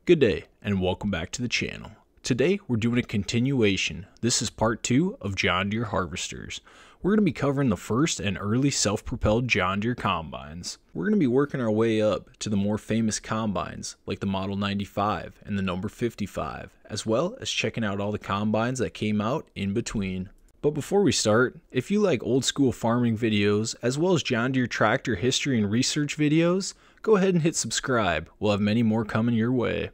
Good day and welcome back to the channel. Today we're doing a continuation. This is part 2 of John Deere harvesters. We're going to be covering the first and early self-propelled John Deere combines. We're going to be working our way up to the more famous combines like the Model 95 and the number 55, as well as checking out all the combines that came out in between. But before we start, if you like old school farming videos as well as John Deere tractor history and research videos, go ahead and hit subscribe. We'll have many more coming your way.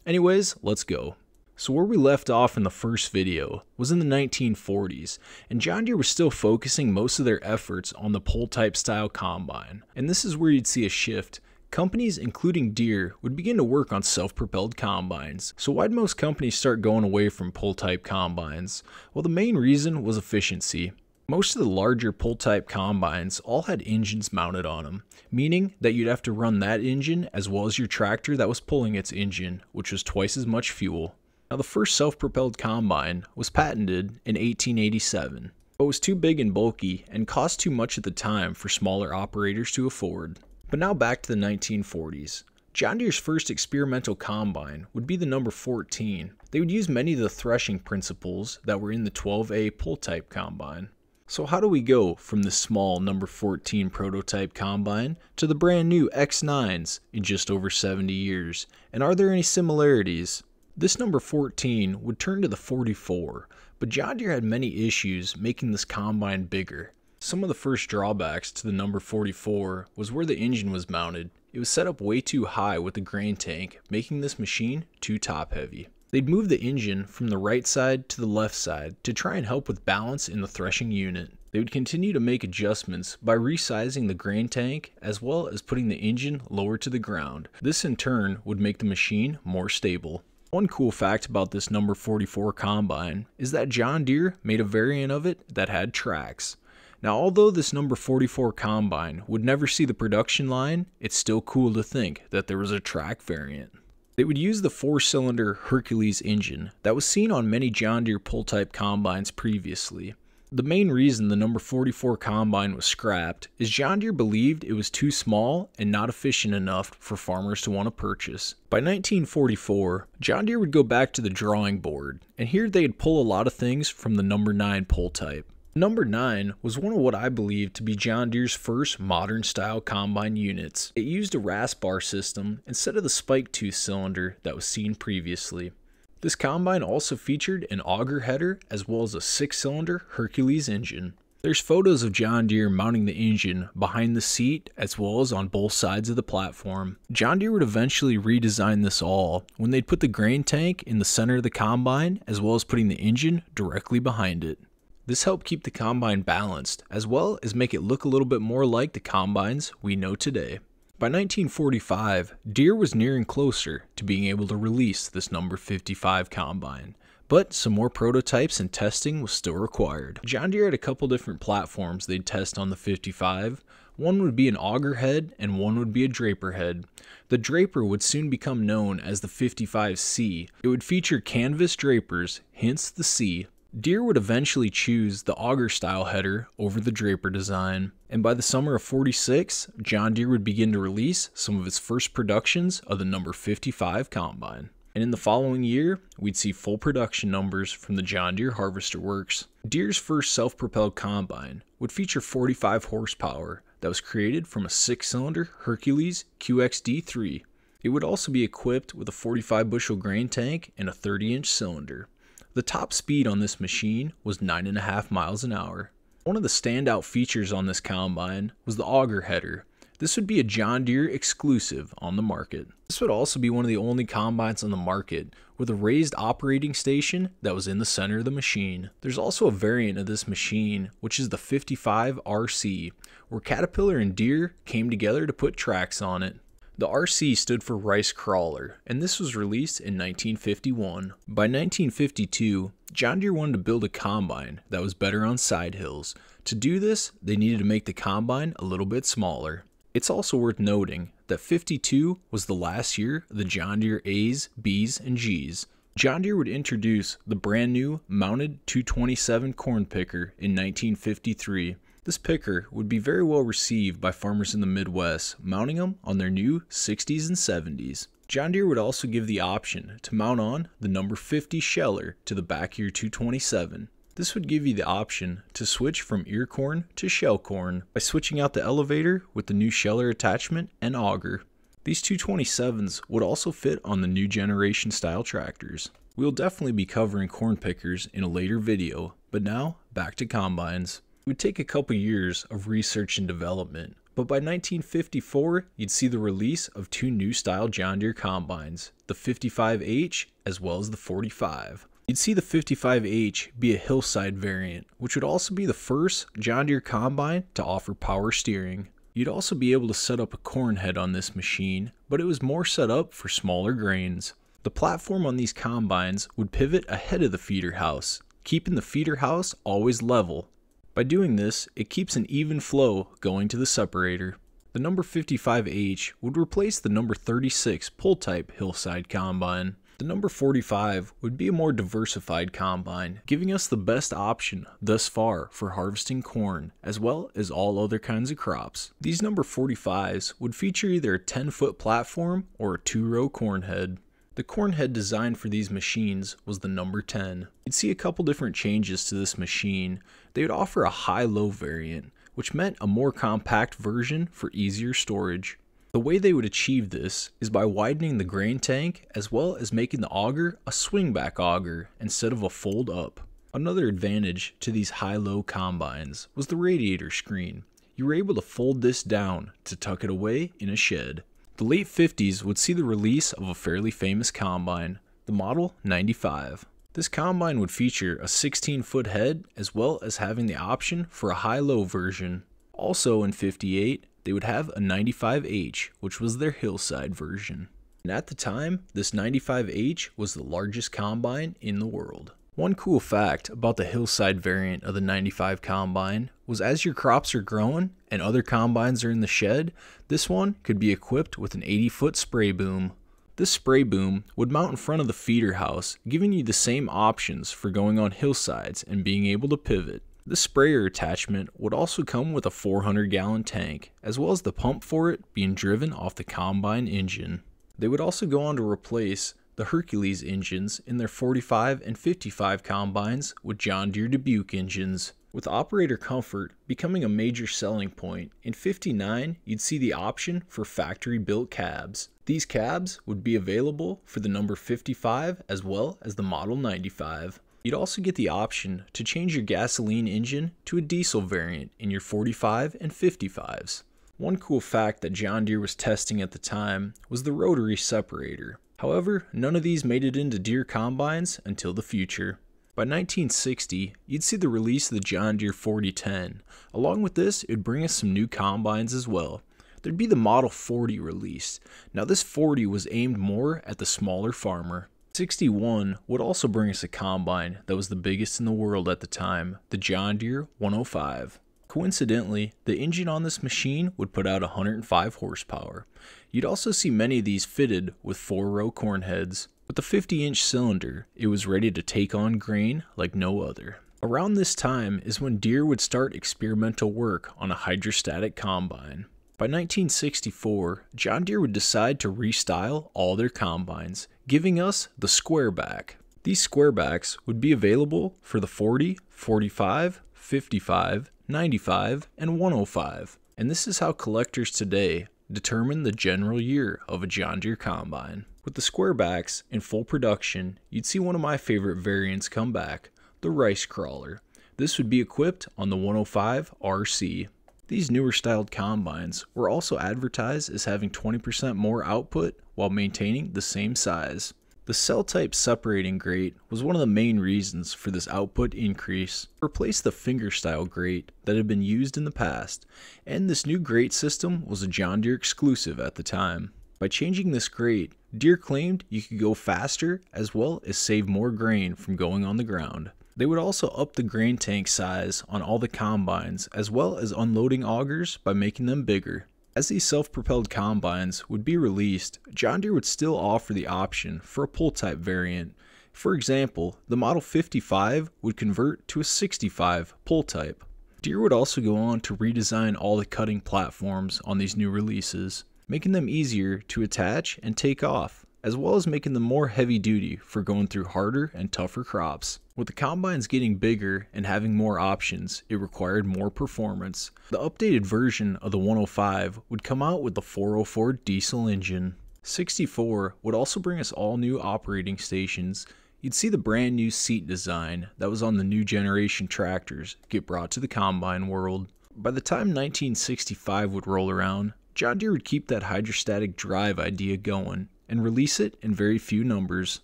Anyways, let's go. So where we left off in the first video was in the 1940s, and John Deere was still focusing most of their efforts on the pole type style combine. And this is where you'd see a shift. Companies, including Deere, would begin to work on self-propelled combines. So why'd most companies start going away from pole type combines? Well, the main reason was efficiency. Most of the larger pole type combines all had engines mounted on them, meaning that you'd have to run that engine as well as your tractor that was pulling its engine, which was twice as much fuel. Now the first self-propelled combine was patented in 1887, but was too big and bulky and cost too much at the time for smaller operators to afford. But now back to the 1940s. John Deere's first experimental combine would be the number 14. They would use many of the threshing principles that were in the 12A pole type combine. So how do we go from the small number 14 prototype combine to the brand new X9s in just over 70 years? And are there any similarities? This number 14 would turn to the 44, but John Deere had many issues making this combine bigger. Some of the first drawbacks to the number 44 was where the engine was mounted. It was set up way too high with the grain tank, making this machine too top heavy. They'd move the engine from the right side to the left side to try and help with balance in the threshing unit. They would continue to make adjustments by resizing the grain tank as well as putting the engine lower to the ground. This in turn would make the machine more stable. One cool fact about this number 44 combine is that John Deere made a variant of it that had tracks. Now, although this number 44 combine would never see the production line, it's still cool to think that there was a track variant. They would use the 4-cylinder Hercules engine that was seen on many John Deere pole type combines previously. The main reason the number 44 combine was scrapped is John Deere believed it was too small and not efficient enough for farmers to want to purchase. By 1944, John Deere would go back to the drawing board, and here they'd pull a lot of things from the number 9 pole type. Number 9 was one of what I believe to be John Deere's first modern style combine units. It used a rasp bar system instead of the spike tooth cylinder that was seen previously. This combine also featured an auger header as well as a 6-cylinder Hercules engine. There's photos of John Deere mounting the engine behind the seat as well as on both sides of the platform. John Deere would eventually redesign this all when they'd put the grain tank in the center of the combine as well as putting the engine directly behind it. This helped keep the combine balanced, as well as make it look a little bit more like the combines we know today. By 1945, Deere was nearing closer to being able to release this number 55 combine, but some more prototypes and testing was still required. John Deere had a couple different platforms they'd test on the 55. One would be an auger head and one would be a draper head. The draper would soon become known as the 55C. It would feature canvas drapers, hence the C. Deere would eventually choose the auger style header over the draper design, and by the summer of 46, John Deere would begin to release some of its first productions of the number 55 combine. And in the following year, we'd see full production numbers from the John Deere Harvester Works. Deere's first self-propelled combine would feature 45 horsepower that was created from a 6-cylinder Hercules QXD3. It would also be equipped with a 45 bushel grain tank and a 30-inch cylinder. The top speed on this machine was 9.5 miles an hour. One of the standout features on this combine was the auger header. This would be a John Deere exclusive on the market. This would also be one of the only combines on the market with a raised operating station that was in the center of the machine. There's also a variant of this machine, which is the 55 RC, where Caterpillar and Deere came together to put tracks on it. The RC stood for Rice Crawler, and this was released in 1951. By 1952, John Deere wanted to build a combine that was better on side hills. To do this, they needed to make the combine a little bit smaller. It's also worth noting that 52 was the last year of the John Deere A's, B's, and G's. John Deere would introduce the brand new mounted 227 corn picker in 1953. This picker would be very well received by farmers in the Midwest, mounting them on their new 60s and 70s. John Deere would also give the option to mount on the number 50 sheller to the back of your 227. This would give you the option to switch from ear corn to shell corn by switching out the elevator with the new sheller attachment and auger. These 227s would also fit on the new generation style tractors. We'll definitely be covering corn pickers in a later video, but now back to combines. It would take a couple years of research and development, but by 1954 you'd see the release of two new style John Deere combines, the 55H as well as the 45. You'd see the 55H be a Hillside variant, which would also be the first John Deere combine to offer power steering. You'd also be able to set up a corn head on this machine, but it was more set up for smaller grains. The platform on these combines would pivot ahead of the feeder house, keeping the feeder house always level. By doing this, it keeps an even flow going to the separator. The number 55H would replace the number 36 pull-type Hillside combine. The number 45 would be a more diversified combine, giving us the best option thus far for harvesting corn, as well as all other kinds of crops. These number 45s would feature either a 10-foot platform or a 2-row corn head. The corn head designed for these machines was the number 10. You'd see a couple different changes to this machine. They would offer a high-low variant, which meant a more compact version for easier storage. The way they would achieve this is by widening the grain tank as well as making the auger a swing-back auger instead of a fold-up. Another advantage to these high-low combines was the radiator screen. You were able to fold this down to tuck it away in a shed. The late 50s would see the release of a fairly famous combine, the Model 95. This combine would feature a 16-foot head as well as having the option for a high-low version. Also in 58, they would have a 95H, which was their Hillside version. And at the time, this 95H was the largest combine in the world. One cool fact about the Hillside variant of the 95 combine was as your crops are growing and other combines are in the shed, this one could be equipped with an 80-foot spray boom. This spray boom would mount in front of the feeder house, giving you the same options for going on hillsides and being able to pivot. The sprayer attachment would also come with a 400-gallon tank, as well as the pump for it being driven off the combine engine. They would also go on to replace the Hercules engines in their 45 and 55 combines with John Deere Dubuque engines. With operator comfort becoming a major selling point, in 59 you'd see the option for factory-built cabs. These cabs would be available for the number 55 as well as the Model 95. You'd also get the option to change your gasoline engine to a diesel variant in your 45 and 55s. One cool fact that John Deere was testing at the time was the rotary separator. However, none of these made it into Deere combines until the future. By 1960, you'd see the release of the John Deere 4010. Along with this, it would bring us some new combines as well. There'd be the Model 40 released. Now this 40 was aimed more at the smaller farmer. 61 would also bring us a combine that was the biggest in the world at the time, the John Deere 105. Coincidentally, the engine on this machine would put out 105 horsepower. You'd also see many of these fitted with 4-row corn heads. With the 50-inch cylinder, it was ready to take on grain like no other. Around this time is when Deere would start experimental work on a hydrostatic combine. By 1964, John Deere would decide to restyle all their combines, giving us the squareback. These squarebacks would be available for the 40, 45, 55, 95, and 105. And this is how collectors today determine the general year of a John Deere combine. With the squarebacks in full production, you'd see one of my favorite variants come back, the rice crawler. This would be equipped on the 105 RC. These newer styled combines were also advertised as having 20% more output while maintaining the same size. The cell type separating grate was one of the main reasons for this output increase. It replaced the finger style grate that had been used in the past, and this new grate system was a John Deere exclusive at the time. By changing this grate, Deere claimed you could go faster as well as save more grain from going on the ground. They would also up the grain tank size on all the combines as well as unloading augers by making them bigger. As these self-propelled combines would be released, John Deere would still offer the option for a pull-type variant. For example, the Model 55 would convert to a 65 pull-type. Deere would also go on to redesign all the cutting platforms on these new releases, making them easier to attach and take off, as well as making them more heavy duty for going through harder and tougher crops. With the combines getting bigger and having more options, it required more performance. The updated version of the 105 would come out with the 404 diesel engine. 64 would also bring us all new operating stations. You'd see the brand new seat design that was on the new generation tractors get brought to the combine world. By the time 1965 would roll around, John Deere would keep that hydrostatic drive idea going and release it in very few numbers.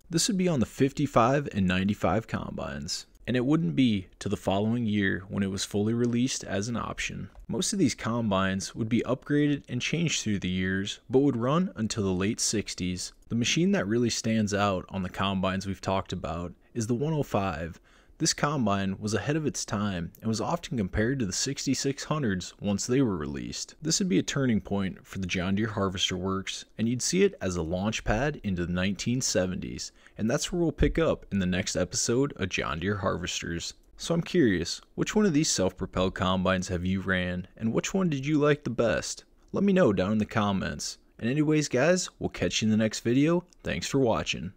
This would be on the 55 and 95 combines, and it wouldn't be till the following year when it was fully released as an option. Most of these combines would be upgraded and changed through the years, but would run until the late 60s. The machine that really stands out on the combines we've talked about is the 105. This combine was ahead of its time and was often compared to the 6600s once they were released. This would be a turning point for the John Deere Harvester Works, and you'd see it as a launch pad into the 1970s, and that's where we'll pick up in the next episode of John Deere Harvesters. So I'm curious, which one of these self-propelled combines have you ran, and which one did you like the best? Let me know down in the comments. And anyways guys, we'll catch you in the next video. Thanks for watching.